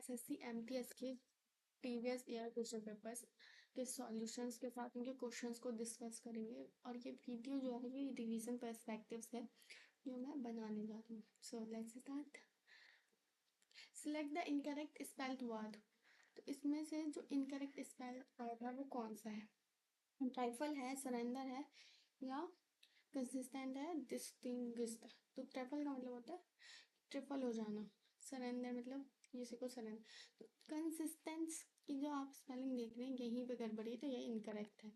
SSC MTS के previous year question papers के solutions के साथ उनके क्वेश्चंस को डिस्कस करेंगे। और ये वीडियो जो है ये रिवीजन पर्सपेक्टिव्स है जो मैं बनाने जा रही हूँ। So let's start. Select the incorrect spelled word. तो इसमें से जो इनकरेक्ट स्पेल्ड वर्ड है वो कौन सा है? ट्राइफल है, सरेंडर है, या कंसिस्टेंट है, डिस्टिंग्विश्ड। तो ट्राइफल का मतलब होता है ट्रिपल हो जाना, सरेंडर मतलब किसी को सरेंडर। तो कंसिस्टेंस की जो आप स्पेलिंग देख रहे हैं यहीं पे गड़बड़ी है, तो ये इनकरेक्ट है।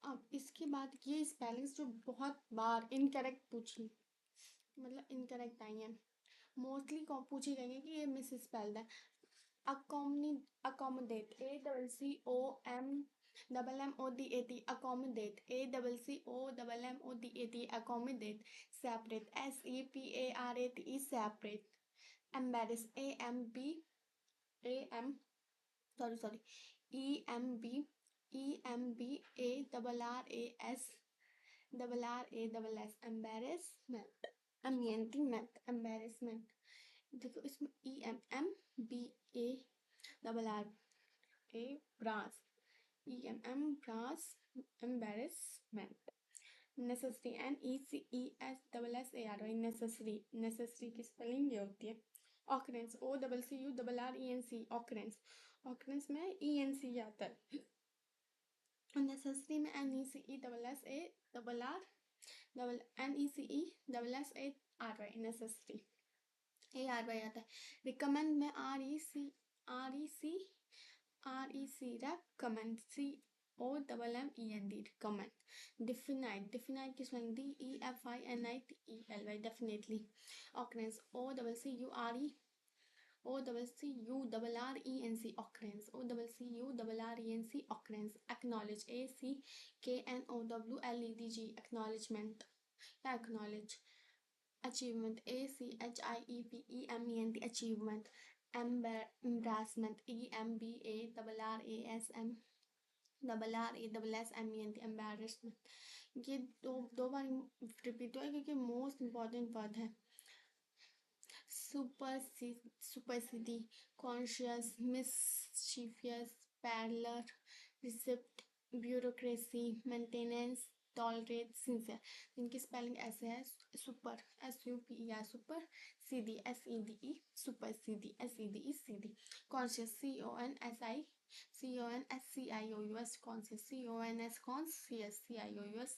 अब इसके बाद ये स्पेलिंग्स जो बहुत बार इनकरेक्ट पूछी, मतलब इनकरेक्ट आई हैं, मोस्टली पूछी गई है कि ये मिस स्पेल्ड है। Accommodate, ACCOMMODAT, accommodate, ACCOMMODAT, accommodate. Separate, SEPARATE, separate. Embarrass, sorry, EMBARRAS, embarrassment, embarrassment। देखो इसमें EMMBARRA brass, embarrassment। necessary, NECESSARY, necessary, necessary की स्पेलिंग ये होती है। occurrence, OCCURRENC, occurrence, occurrence में ENC आता है। necessary में NECESSARRY, necessary, ARY आता है। recommend में REC, recommend, COMMEND, recommend। definite, definite की spelling DEFINITELY, definitely। occurrence, OCCURRENC, occurrence, OCCURRENC, occurrence। acknowledge, ACKNOWLEDG, acknowledgement, acknowledge। achievement, ACHIEVEMENT, achievement। embarrassment, EMBARRASSMENT, embarrassment। ये दो बार रिपीट हुआ है क्योंकि मोस्ट इम्पॉर्टेंट वर्ड है। Supersede, conscious, mischievous, parallel, receipt, bureaucracy, maintenance, tolerate, sincere. इनकी spelling ऐसे है। Super, SUPER, super, CD, SEDE, super CD, SEDE, CD। Conscious, CONSCIOUS, conscious, CONSCIOUS।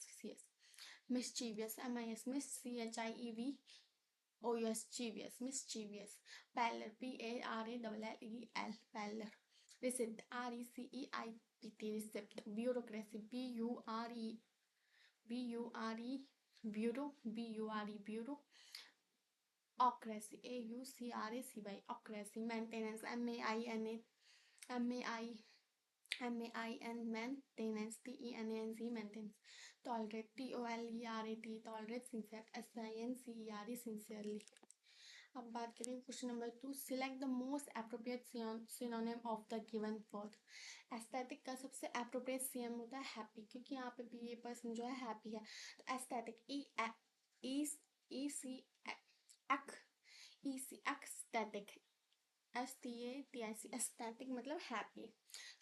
mischievous, mischievous, mischievous। parallel, PARALLEL, parallel। receipt, RECEIPT, receipt। bureaucracy, bureau, bureau। ocracy, AUCRACY, ocracy। maintenance, maintenance, TENANC, maintenance। tolerate, TOLERATE, tolerate। sincere, SINCERE, sincerely। अब बात करें question number 2। Select the most appropriate synonym of the given word. Aesthetic का सबसे appropriate synonym होता है happy, क्योंकि यहाँ पे भी ये पर्सन जो है हैप्पी है। तो एस्थेटिक, एस्थेटिक, STATIC, एस्थेटिक मतलब हैप्पी।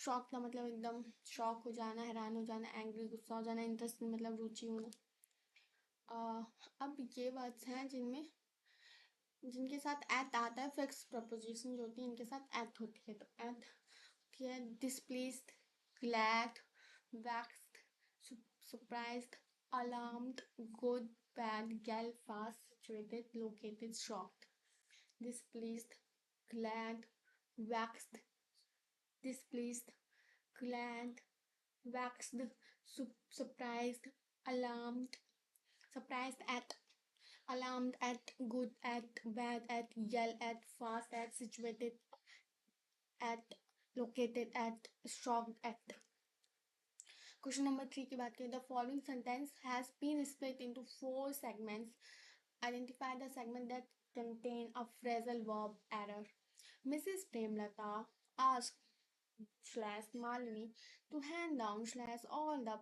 शॉक का मतलब एकदम शॉक हो जाना, हैरान हो जाना, एंग्री गुस्सा हो जाना, इंटरेस्ट मतलब रुचि होना। अब ये वर्ड्स हैं जिनके साथ एथ आता है। फिक्स प्रपोजिशन जो होती है इनके साथ एथ होती है। तो एथ होती है displeased, glad, waxed, surprised, alarmed, good, bad, gale, fast, situated, located, shocked. Displeased, glad, waxed, displeased, glad, waxed, surprised, alarmed, surprised at, alarmed at, good at, bad at, yell at, fast at, situated at, located at, shocked at। Question number 3 की बात करें। The following sentence has been split into 4 segments. Identify the segment that contain a phrasal verb error. Mrs. Premlata asked Malini to hand down all the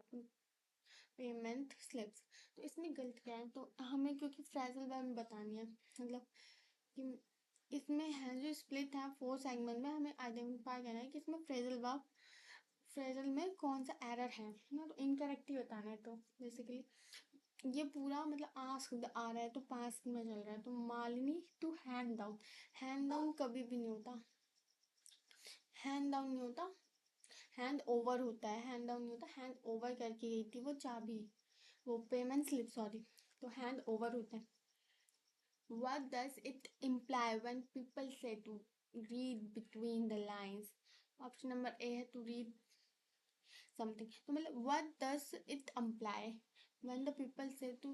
payment slips। तो इसमें गलतियाँ हैं, तो हमें क्योंकि फ्रेजल वर्ब बतानी है, मतलब कि इसमें है जो स्प्लिट है 4 सेगमेंट में, हमें आइडेंटिफाई करना है कि इसमें फ्रेजल वर्ब, फ्रेजल में कौन सा एरर है ना, तो इनकरेक्ट ही बताना है। तो बेसिकली ये पूरा मतलब आस्क्ड आ रहा है तो पास्ट में चल रहा है। तो Malini to hand down, hand down कभी भी नहीं होता, हैंड डाउन नहीं होता, हैंड ओवर होता है, हैंड डाउन नहीं होता, हैंड ओवर करके गई थी वो चाबी, वो पेमेंट स्लिप सॉरी, तो हैंड ओवर होता है। What does it imply when people say to read between the lines? Option number A है to read something, तो मतलब what does it imply when the people say to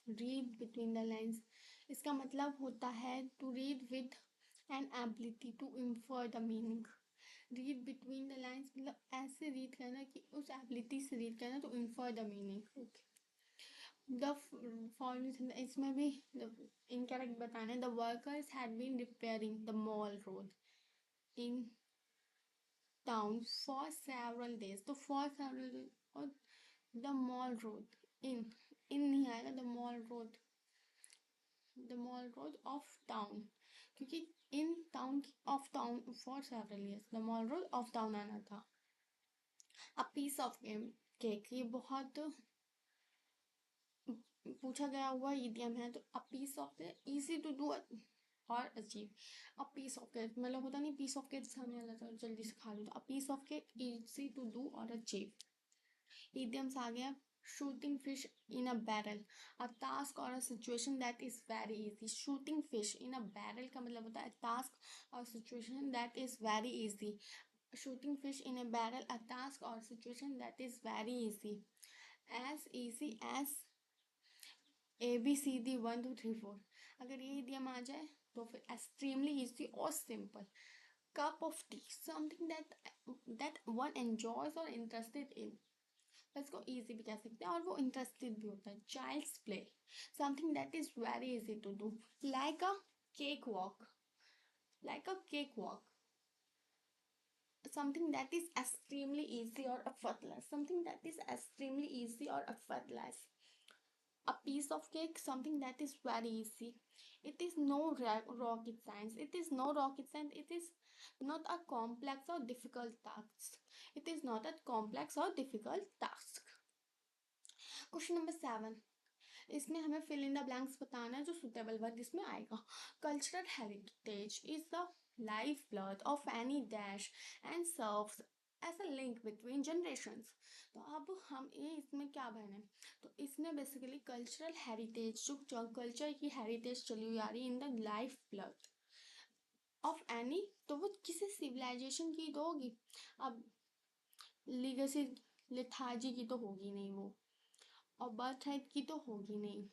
read between the lines? इसका मतलब होता है to read with an ability to infer the meaning. Read between the lines मतलब ऐसे read करना कि उस एबिलिटी से रीड करना, तो infer the meaning. Okay, the following इसमें भी इनकरेक्ट बताना है। The workers had been repairing the mall road in town for several days, तो फॉर सेवरल डेज, और द मॉल रोड इन नहीं आएगा, the mall road of town, क्योंकि in town of town for several years, the mall road of town आना था। अ piece of cake, ये बहुत पूछा गया हुआ इडियम है। तो a piece of easy to do और achieve, a piece of cake मतलब होता नहीं पीस ऑफ केक खाने वाला था जल्दी से खा लो, तो a piece of cake easy to do और अचीव। इडियम्स आ गया, shooting fish in a barrel, a task और a situation that is very easy. Shooting fish in a barrel का मतलब होता है टास्क और situation that is very easy. shooting fish in a barrel, a task or situation that is very easy as A B C D 1 2 3 4। अगर ये idiom आ जाए तो फिर एक्सट्रीमली इजी और simple. Cup of T, something that one enjoys और interested in, इसको easy भी कह सकते हैं और वो इंटरेस्टेड भी होता है। Child's play, something that is very easy to do, like a cake walk, like a cake walk. Something that is extremely easy or effortless, something that is extremely easy or effortless. A piece of cake, something that is very easy. It is no rocket science, it is no rocket science, it is not a complex or difficult task, it is not a complex or difficult task. Question number 7, इसमें हमें fill in the blanks बताना है जो suitable word इसमें आएगा। Cultural heritage is the life blood of any dash and serves as a link between generations. तो अब हम ये इसमें क्या बने, तो इसमें बेसिकली कल्चरल हेरिटेज जो कल्चर की हेरिटेज चली हुई आ रही है in the life blood of any, तो वो किसी सिविलाइजेशन की तो होगी। अब लीगेसी लिथार्जी की तो होगी नहीं वो, और बर्थ राइट की तो होगी नहीं।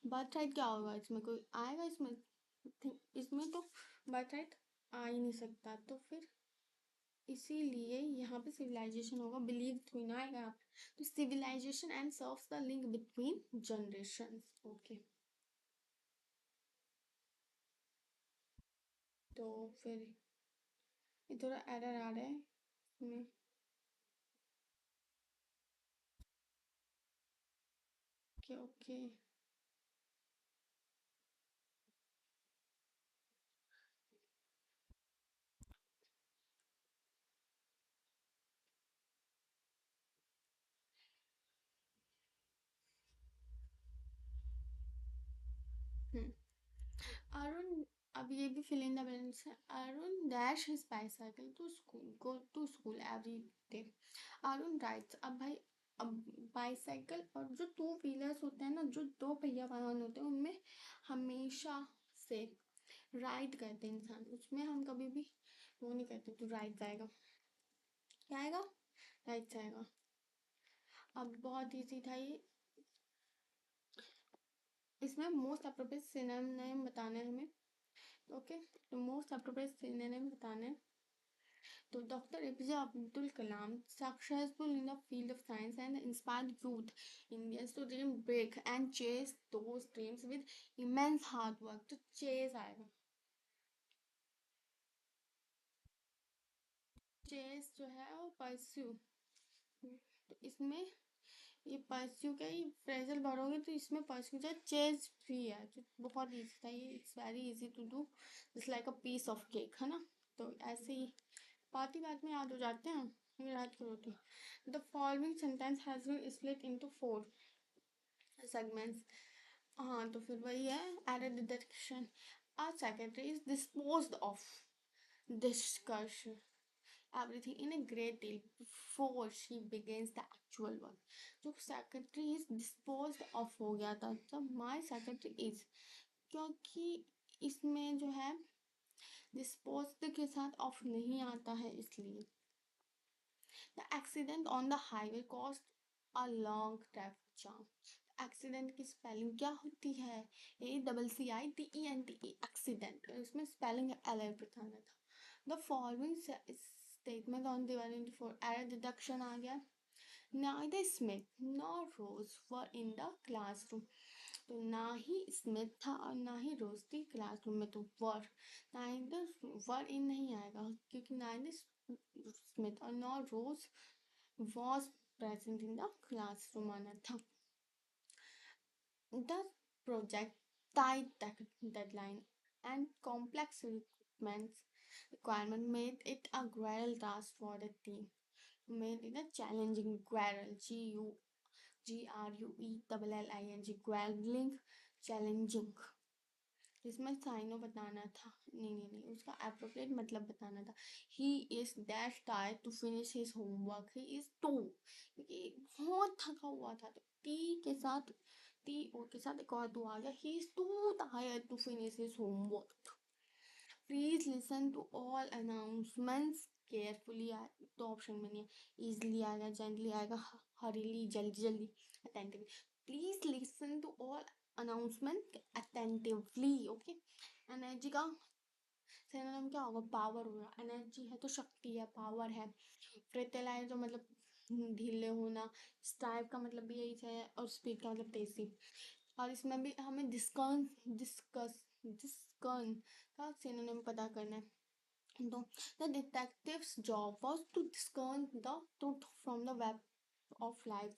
बर्थ राइट क्या होगा, इसमें कोई आएगा, इसमें तो बर्थ राइट आ ही नहीं सकता, तो फिर इसीलिए यहाँ पे सिविलाइजेशन होगा, बिलीव थ्रू ना आएगा यहाँ पे। तो civilisation and serves the link between generations. Okay, तो फिर ये थोड़ा एरर आ रहा है इसमें। ओके ओके, हम्म, अरुण, अब ये भी फिल इन द ब्लैंक्स है। Arun dash his bicycle to school, go to school every day. Arun rides, अब भाई अब बाइसाइकिल और जो टू व्हीलर्स होते हैं ना, जो दो पहिया वाहन होते हैं, उनमें हमेशा से राइड करते हैं इंसान, उसमें हम कभी भी वो नहीं करते, तो राइड जाएगा, क्या आएगा, राइट जाएगा। अब बहुत इजी था ये, इसमें मोस्ट अप्रोप्रिएट सिनोनिम बताना है हमें। ओके, तो मोस्ट अप्रोप्रिएट सिनोनिम बताना है। तो doctor APJ Abdul Kalam successful in the field of science and inspired youth Indians to dream big and chase those dreams with immense hard work, तो चेस आएगा। Chase जो है वो परस्यू, तो इसमें ये परस्यू का ही फ्रेजल भरोगे तो इसमें परस्यू जो चेज भी है जो बहुत इजी था, ये it's very easy to do, it's like a piece of cake, है ना। तो ऐसे ही बात में याद हो जाते हैं, ये याद करो थी। The following sentence has been split into 4 segments. हाँ तो फिर वही है, error detection. Our secretary is disposed of discussion everything in a great deal before she begins the actual work. जो secretary is disposed of हो गया था, तब my secretary is, क्योंकि इसमें जो है disposed के साथ of नहीं आता है, इसलिए the accident on the highway caused a long traffic jam. Accident की स्पेलिंग क्या होती है? ACCIDENT, एक्सीडेंट, इसमें स्पेलिंग अलग बताना था। The following statement on the error deduction आ गया। Neither Smith nor Rose were in the classroom. तो ना ही स्मिथ था और ना ही रोज थी क्लासरूम में, तो वर, नाइदर वर इन नहीं आएगा क्योंकि नाइदर स्मिथ और nor Rose was present in the classroom आना था। The project tight deadline and complex requirement made it a great task for the team. Made it a challenging great, GRUELLING, great, challenging। इसमें साइनो बताना था, नहीं, उसका appropriate मतलब बताना था। He is dash tired to finish his homework, he is too, क्योंकि बहुत थका हुआ था, तो टी ओ के साथ एक और टू आ गया, he is too tired to finish his homework. Please listen to all announcements carefully, तो ऑप्शन में नहीं है, इजली आएगा, जेंटली आएगा, हरीली, जल्दी जल्दी, attentively. Please listen to all announcement attentively, okay. Energy का सिनोनिम क्या होगा? पावर होगा। एनर्जी है तो शक्ति है, पावर है। फ्रेटेलाइज तो मतलब ढीले होना, स्ट्राइव का मतलब भी यही है, और स्पीड का मतलब तेजी। और इसमें भी हमें डिस्कर्न का सिनोनिम पता करना है। तो the detectives job was to discern the truth from the web of life.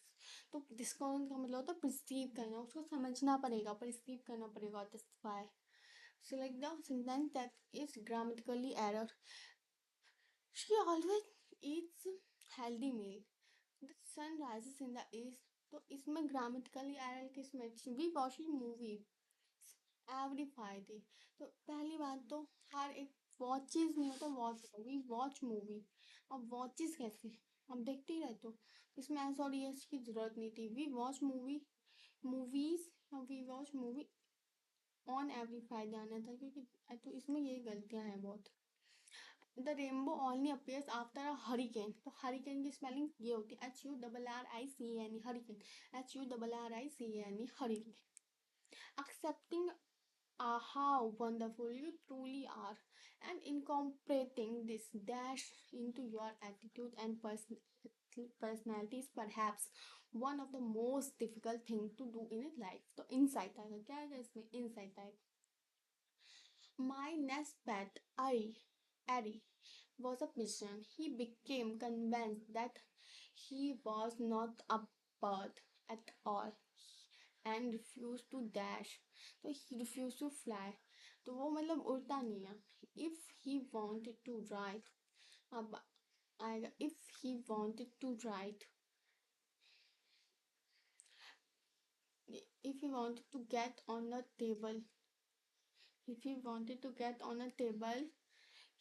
तो डिस्कर्न का मतलब होता है परसीव करना, उसको समझना पड़ेगा, परसीव करना पड़ेगा, justify. Select the sentence that is grammatically error. She always eats healthy meal. The sun rises in the east. तो इसमें ग्रामेटिकली एरर किसमें? We watch movie every Friday. तो पहली बात तो हर एक वॉचेज नहीं होता, वॉच होता, वी वॉच मूवी। अब वॉचेज कैसे? अब देखते ही रहते हो, इसमें एस और एस की जरूरत नहीं थी। We watch movies, we watch movie on every Friday आना था, क्योंकि तो इसमें यही गलतियां हैं बहुत। The rainbow only appears after a hurricane. तो हरिकेन की स्पेलिंग ये होती है HURRICANE, hurricane, HURRICANE, hurricane. Accepting how wonderful you truly are and incorporating this dash into your attitude and personality is perhaps one of the most difficult thing to do in life. तो insight आएगा, क्या आएगा इसमें? insight आएगा। My next pet, Ari, was a pigeon. He became convinced that he was not a bird at all and refused to dash. तो he refused to fly. तो वो मतलब उड़ता नहीं है। If he wanted to write, अब आएगा if he wanted to write, if he wanted to get on a table, if he wanted to get on a table,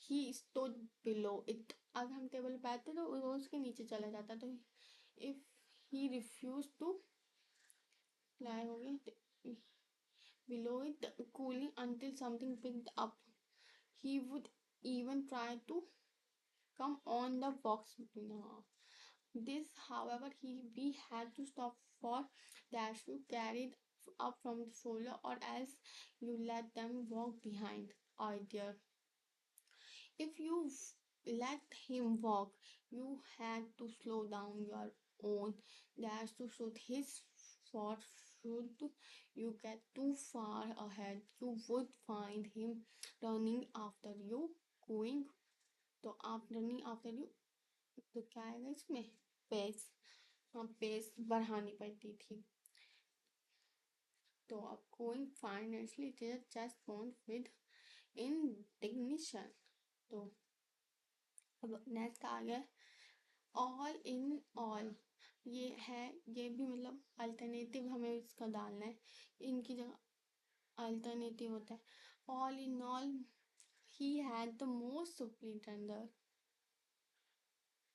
he stood below it. अगर हम टेबल पे आते तो वो उसके नीचे चला जाता। तो if he refused to fly हो गया, below it cooling until something picked up, he would even try to come on the box between this, however, we had to stop for dash you carried up from the folder, or else you let them walk behind. Idea. If you let him walk, you had to slow down your own dash to suit his thought. Should you get too far ahead, you would find him running after you, going. तो आप running after you, तो क्या आएगा इसमें? Page. Pace बढ़ानी पड़ती थी। तो अब going financially just born with indignation। तो अब नेक्स्ट आ गया ऑल इन ऑल। ये है, ये भी मतलब अल्टरनेटिव हमें इसका डालना है, इनकी जगह अल्टरनेटिव होता है। All in all he had the most superintendent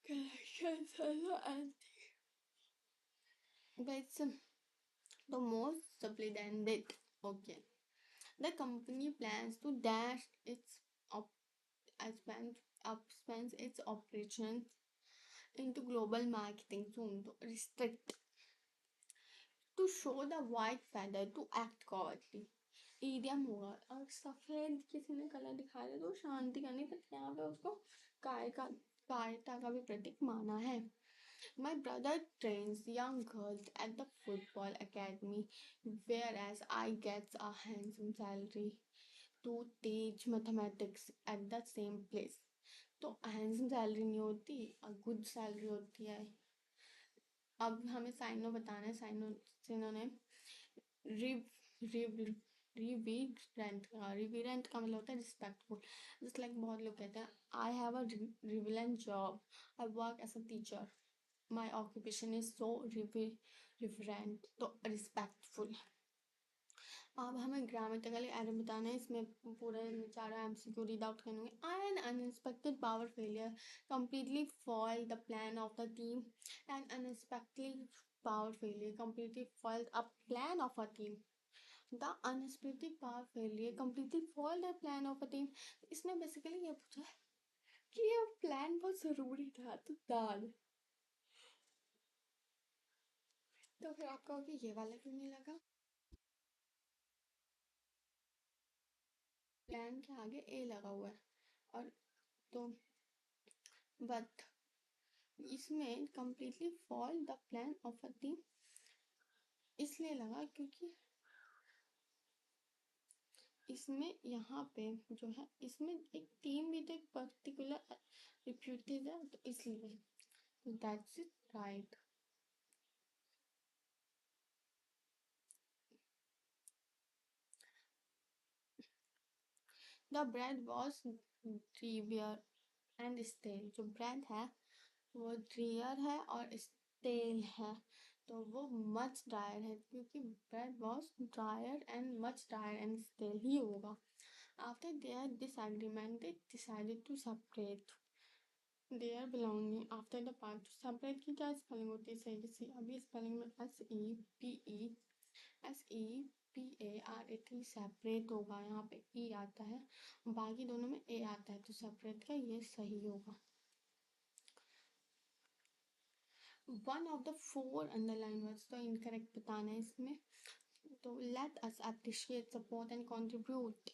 connections and but the most superintendent. Okay. The company plans to dash its expands its operations into global marketing soon to restrict to show the white feather to act cowardly। Idiom होगा, और सफेद किसी ने colour दिखाया है तो शांति करनी, पर यहाँ पे उसको कायरता का भी प्रतीक माना है। My brother trains young girls at the football academy, whereas I get a handsome salary to teach mathematics at the same place। तो handsome salary नहीं होती, गुड सैलरी होती है। अब हमें साइनो बताना है, साइनो ने रिवीरेंट का मतलब होता है रिस्पेक्टफुल। जस्ट लाइक बहुत लोग कहते हैं I have a reverent job, I work as a teacher, my occupation is so reverent, तो रिस्पेक्टफुल। अब हमें ग्रामेटिकली एरर बताना है, इसमें पूरा चारों एमसीक्यू रीड आउट करेंगे। N unexpected power failure completely foiled the plan of the team। and unexpected power failure completely foiled a plan of a team। The unexpected power failure completely foiled the plan of a team। इसने basically ये पूछा है कि ये plan बहुत जरूरी था, तो दाल। तो फिर आप कहोगे ये वाला क्यों नहीं लगा? प्लान के आगे ए लगा हुआ है, और तो बट इसमें completely foil the plan of a team इसलिए लगा क्योंकि इसमें यहाँ पे जो है, इसमें एक टीम भी तो एक पर्टिकुलर रिप्यूटेड है, तो इसलिए that's it right. The bread was drier and stale. जो ब्रेड है वो ड्रियर है और स्टेल है, तो वो मच ड्रायर है, क्योंकि bread was drier and much drier and stale ही होगा। After their disagreement they decided to separate their belonging after the part। separate की क्या स्पेलिंग होती है सही से? अभी स्पेलिंग में SEPARATE सेपरेट होगा, यहाँ पे ई आता है, बाकी दोनों में ए आता है, तो सेपरेट का ये सही होगा। One of the four underline words तो इनकरेक्ट बताना है इसमें। तो let us appreciate support and contribute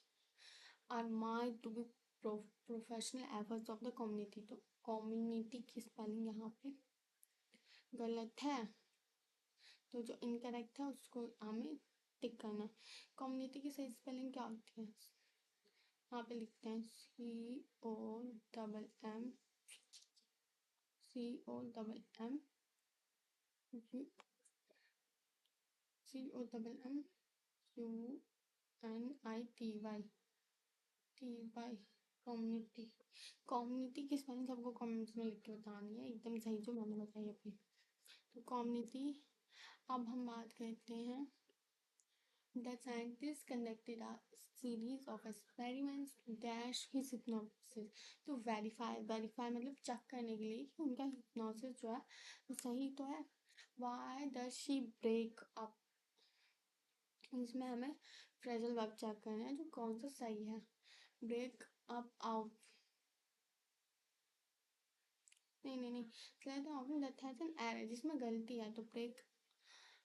are my to be professional efforts of the community. तो कम्युनिटी की स्पेलिंग यहाँ पे गलत है, तो जो इनकरेक्ट है उसको हमें टिक करना है। कम्युनिटी की सही स्पेलिंग क्या होती है? यहाँ पे लिखते हैं COMM COMMUNITY कम्युनिटी। कम्युनिटी की स्पेलिंग सबको कमेंट्स में लिख के बतानी है, एकदम सही जो मैंने बताई अभी। तो कम्युनिटी। अब हम बात करते हैं The scientist conducted a series of experiments to dash his hypnosis। तो वेरीफाई मतलब चेक करने के लिए कि उनका hypnosis जो है वो सही तो है। Why does she break up? इसमें हमें फ्रेजल वर्ब चेक करना है जो कौन सा सही है। ब्रेक अप आउट, नहीं दैट हैज एन एरर, जिसमें गलती है, तो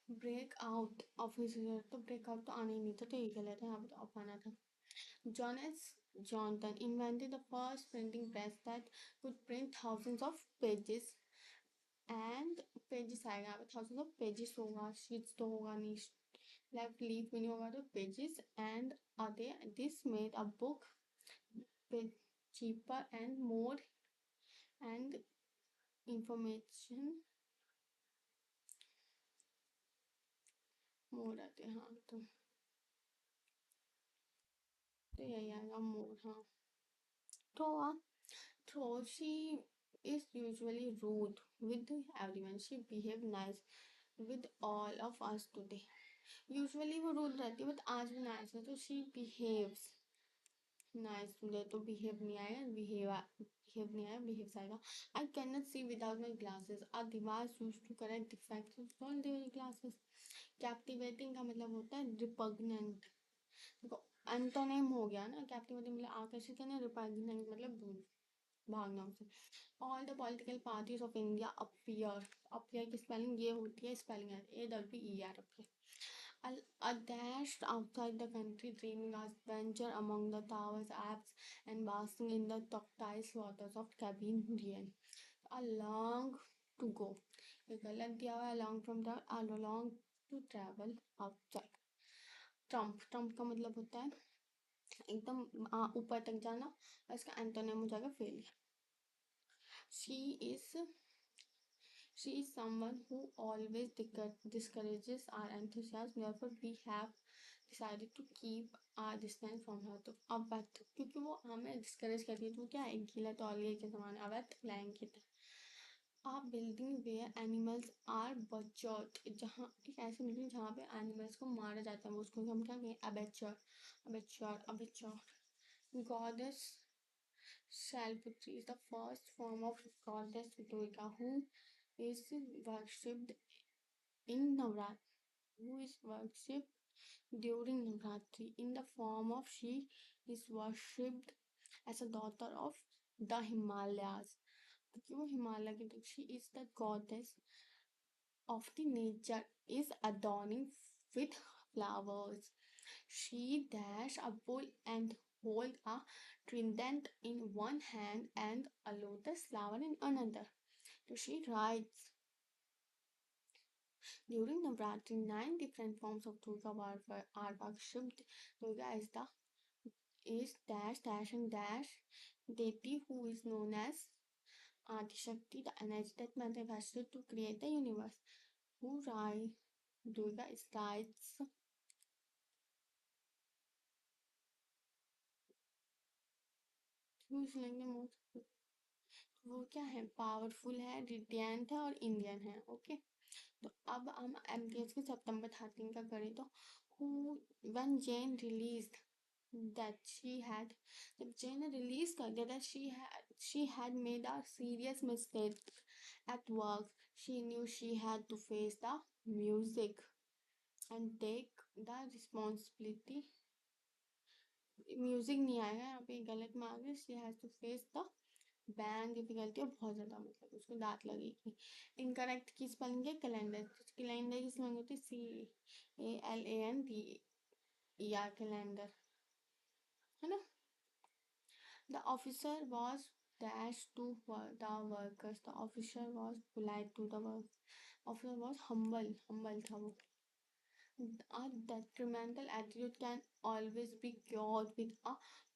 ब्रेक आउट ऑफिसर, तो ब्रेक आउट तो आना ही नहीं था, तो ये गलत है, यहाँ पे तो ऑफ आना था। Johnson invented the first printing press that could print thousands of pages and pages आएगा यहाँ पे, thousands of pages होगा, sheets तो होगा नहीं, left leaf भी नहीं होगा, तो pages and this made a book cheaper and more and information मोर आते हैं, हाँ तो यही आएगा मोर, हाँ। Throw, through she is usually rude with everyone. She behave nice with all of us today. Usually वो rude रहती है बट आज भी nice है, तो she behaves nice today, तो behave नहीं आएगा, behave नहीं आएगा, behaves आएगा. I cannot see without my glasses. A device used to correct defects of all the glasses. Captivating का मतलब होता है repugnant. देखो एंटोनिम हो गया ना, कैप्टिवेटिंग मतलब आकर्षित है ना, रिपग्नेंट मतलब दूर भागना उसे. All the political parties of India appear. Appear की स्पेलिंग ये होती है, स्पेलिंग है AWER appear. A dash outside the country, dreaming adventure among the towers, apps, and basking in the tactile waters of Caribbean. A long to go. ये गलत दिया हुआ है, long from the long to travel outside. Trump का मतलब होता है एकदम ऊपर तक जाना, और इसका एंटोनिम हो जाएगा failure. She is She is someone who always discourages our enthusiasm. Therefore, we have decided to keep our distance from her. तो अवैध, क्योंकि वो हमें डिस्करेज करती है, तो क्या है, गीला तौलिए के समान, अवैध blanket. A building where animals are butchered. जहाँ एक ऐसी बिल्डिंग जहाँ पे एनिमल्स को मारा जाता है, वो उसको हम क्या कहें, abattoir. Goddess Shalputri is the first form of goddess Durga who is worshipped in Navratri, who is worshipped during Navratri. In the form of she is worshipped as a daughter of the Himalayas. क्योंकि वो हिमालय की, she is the goddess of the nature, is adorning with flowers. She dash a bull and hold a trident in one hand and a lotus flower in another. So she writes, during Navratri, 9 different forms of Durga are worshipped. Durga is dash dash and dash deity who is known as Adishakti, the energy that manifested to create the universe. Who writes Durga is writes who's like the most, वो क्या है, powerful है, रिडियंट है और Indian है. Okay, तो अब हम MTS के सितंबर 13 का करें तो who when Jane released that she had, जब जेन ने रिलीज कर दिया that she had made a serious mistake at work, she knew she had to face the music and take the responsibility. Music नहीं आएगा यहाँ पे, गलत में आ गया. she has to face the band difficulty है बहुत ज्यादा, मतलब उसको दांत लगेगी. इनकरेक्ट की स्पेलिंग है कैलेंडर. कैलेंडर की स्पेलिंग होती है CALANDER, कैलेंडर, है ना. The officer was dash to the workers. The officer was polite to the work. Officer was humble था वो. A detrimental attitude can always be cured with a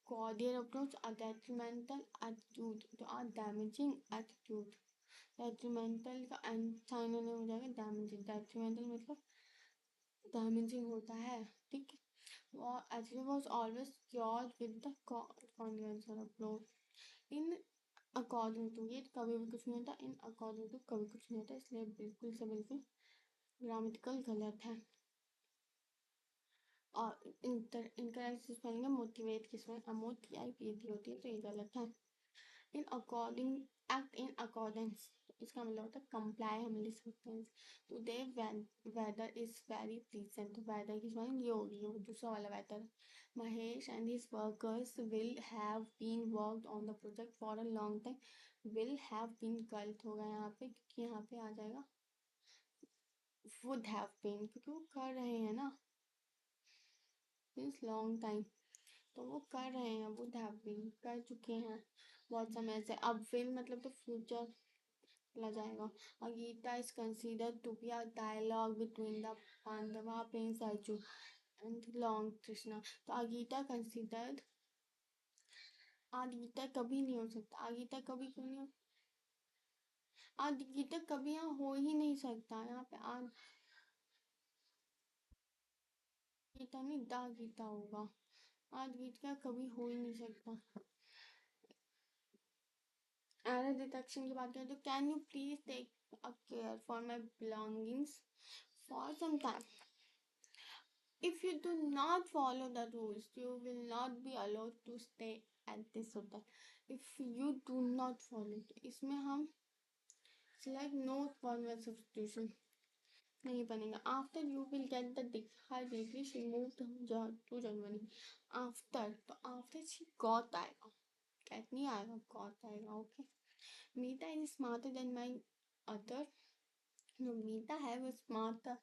cordial approach. A detrimental attitude to a damaging attitude. Detrimental का synonym हो जाएगा damaging. Detrimental मतलब damaging होता है, ठीक है. और attitude was always cured with the convention approach. In according to, ये कभी भी कुछ नहीं होता, इन अकॉर्डिंग टू कभी कुछ नहीं होता, इसलिए बिल्कुल से बिल्कुल ग्रामेटिकल गलत है. और इनकरेक्ट स्पेलिंग है मोटिवेट की स्पेलिंग MOTIVAT होती है, तो ये गलत है. In according, act in accordance, इसका मतलब होता है कंप्लाई, हम लिख सकते हैं. Today weather is very pleasant. तो वेदर की स्पेलिंग ये होगी, वो दूसरा वाला weather. Mahesh and his workers will have been worked on the project for a long time. Will have been गलत होगा यहाँ पे, क्योंकि यहाँ पे आ जाएगा वुड हैव बीन, क्योंकि वो कर रहे हैं ना, मीन्स लॉन्ग टाइम, तो वो कर रहे हैं, वुड हैव बीन कर चुके हैं बहुत समय से. अब विल मतलब तो फ्यूचर चला जाएगा. A Gita is considered to be a dialogue between the Pandava, Prince Arjun, and Lord Krishna. तो अगीता कंसिडर्ड, आगीता कभी नहीं हो सकता. आगीता कभी क्यों नहीं हो, आगीता कभी यहाँ हो ही नहीं सकता. यहाँ पे गीता नहीं, द गीता होगा। आज गीता कभी हो ही नहीं सकता। एरर डिटेक्शन की बात करें तो can you please take a care for my belongings for some time. If you do not follow the rules, you will not be allowed to stay at this hotel. If you do not follow, तो इसमें हम select no formal substitution नहीं बनेगा. After you will get the her degree, she moved to Germany. After तो after she got आएगा, get नहीं आएगा, got आएगा. Okay. Meeta is smarter than my other. जो मीता है वो स्मार्टर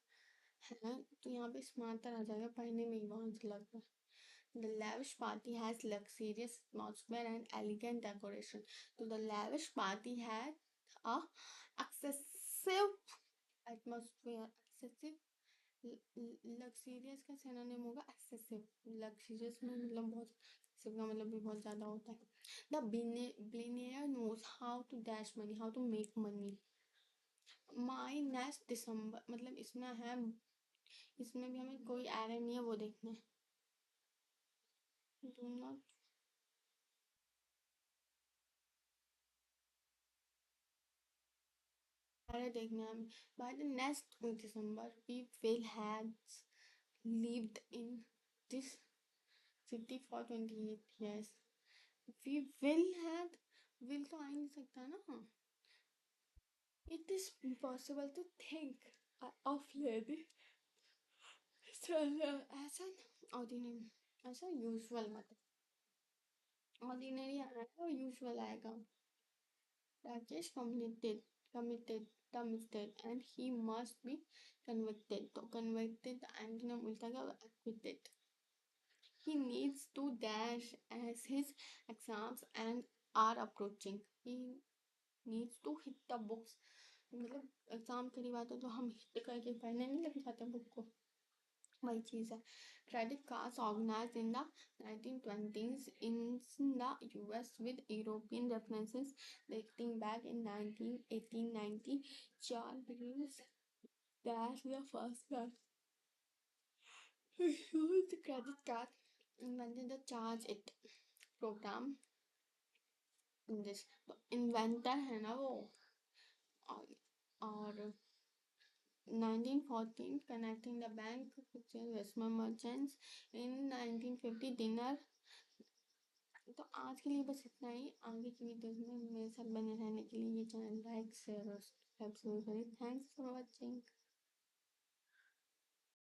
है, तो यहाँ पे स्मार्टर आ जाएगा, पढ़ने में ही बहुत लगता है. The lavish party has luxurious atmosphere and elegant decoration. So the lavish party had a excessive atmosphere. Excessive luxurious का synonym होगा excessive. Luxurious में मतलब बहुत, excessive का मतलब भी बहुत ज़्यादा होता है. The billionaire knows how to dash money, how to make money. My next December मतलब इसमें है, इसमें भी हमें कोई एरर नहीं है, वो देखना है. Do not एरर देखना है. By the next December we will have lived in this city for 28 years. We will have, will तो आ ही नहीं सकता ना. It is impossible to think of lady. ऐसा ordinary, ऐसा usual मतलब ordinary आएगा, usual आएगा. Rakesh committed and he must be convicted. तो convicted antonym उल्टा क्या होगा? Acquitted. He needs to dash as his exams and are approaching. He needs to hit the books. मतलब एग्जाम करीब आता है तो हम हिट करके पढ़ने नहीं लग जाते बुक को, वही चीज़ है. Credit cards organized in the 1920s in the US with European references dating back in 1890. Charles that's the first one who used the credit card, invented the charge it program in this. तो inventor है ना वो. और 1914 connecting the bank with the investment merchants. In 1950 dinner. तो आज के लिए बस इतना ही. आगे की वीडियोस में मेरे साथ बने रहने के लिए ये चैनल लाइक शेयर और सब्सक्राइब जरूर करें. Thanks for watching.